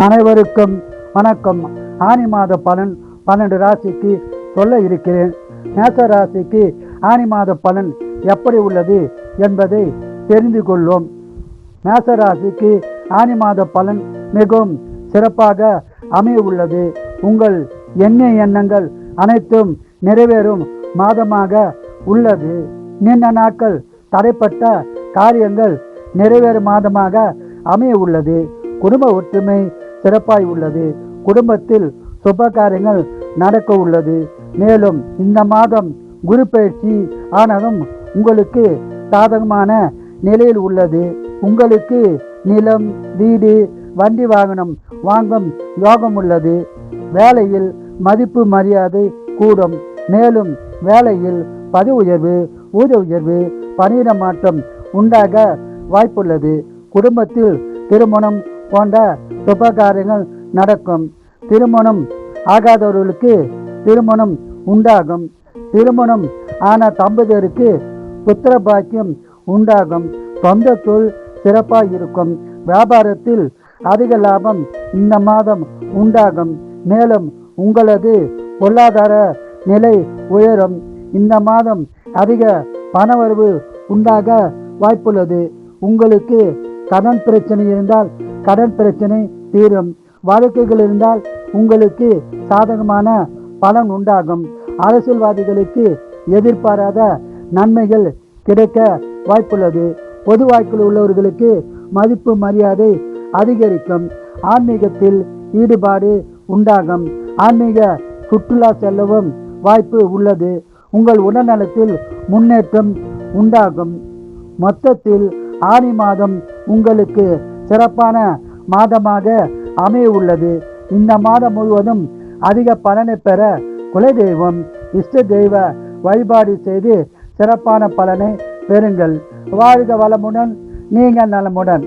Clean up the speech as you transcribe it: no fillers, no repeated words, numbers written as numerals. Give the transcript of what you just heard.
அனைவருக்கும் வணக்கம். ஆனி மாத பலன் 12 ராசிக்கு சொல்ல இருக்கிறேன். மேச ராசிக்கு ஆனி மாத பலன் எப்படி உள்ளது என்பதை தெரிந்து கொள்வோம். மேச ராசிக்கு ஆனி மாத பலன் மிகவும் சிறப்பாக அமைய உள்ளது. உங்கள் எண்ணிய எண்ணங்கள் அனைத்தும் நிறைவேறும் மாதமாக உள்ளது. நீண்ட நாட்கள் தடைப்பட்ட காரியங்கள் நிறைவேறும் மாதமாக அமைய உள்ளது. குடும்ப ஒற்றுமை சிறப்பாய் உள்ளது. குடும்பத்தில் சுப காரியங்கள் நடக்க உள்ளது. மேலும் இந்த மாதம் குரு பயிற்சி ஆனதும் உங்களுக்கு சாதகமான நிலையில் உள்ளது. உங்களுக்கு நிலம், வீடு, வண்டி வாகனம் வாங்கும் யோகம் உள்ளது. வேலையில் மதிப்பு மரியாதை கூடும். மேலும் வேலையில் பதவி உயர்வு, ஊதிய உயர்வு, பணியிட மாற்றம் உண்டாக வாய்ப்புள்ளது. குடும்பத்தில் திருமணம் போன்ற சுபகாரியங்கள் நடக்கும். திருமணம் ஆகாதவர்களுக்கு திருமணம் உண்டாகும். திருமணம் ஆன தம்பதியருக்கு புத்திர பாக்கியம் உண்டாகும். சொந்த தொழில் சிறப்பாக இருக்கும். வியாபாரத்தில் அதிக லாபம் இந்த மாதம் உண்டாகும். மேலும் உங்களது பொருளாதார நிலை உயரும். இந்த மாதம் அதிக பணவரவு உண்டாக வாய்ப்புள்ளது. உங்களுக்கு கடன் பிரச்சனை இருந்தால் கடன் பிரச்சனை தீரும். வழக்குகள் இருந்தால் உங்களுக்கு சாதகமான பலன் உண்டாகும். அரசியல்வாதிகளுக்கு எதிர்பாராத நன்மைகள் கிடைக்க வாய்ப்புள்ளது. பொது வாழ்க்கையில் உள்ளவர்களுக்கு மதிப்பு மரியாதை அதிகரிக்கும். ஆன்மீகத்தில் ஈடுபாடு உண்டாகும். ஆன்மீக சுற்றுலா செல்லவும் வாய்ப்பு உள்ளது. உங்கள் உடல்நலத்தில் முன்னேற்றம் உண்டாகும். மொத்தத்தில் ஆனி மாதம் உங்களுக்கு சிறப்பான மாதமாக அமைய உள்ளது. இந்த மாதம் முழுவதும் அதிக பலனை பெற குலதெய்வம், இஷ்ட தெய்வ வழிபாடு செய்து சிறப்பான பலனை பெறுங்கள். வாழ்க வளமுடன், நீங்கள் நலமுடன்.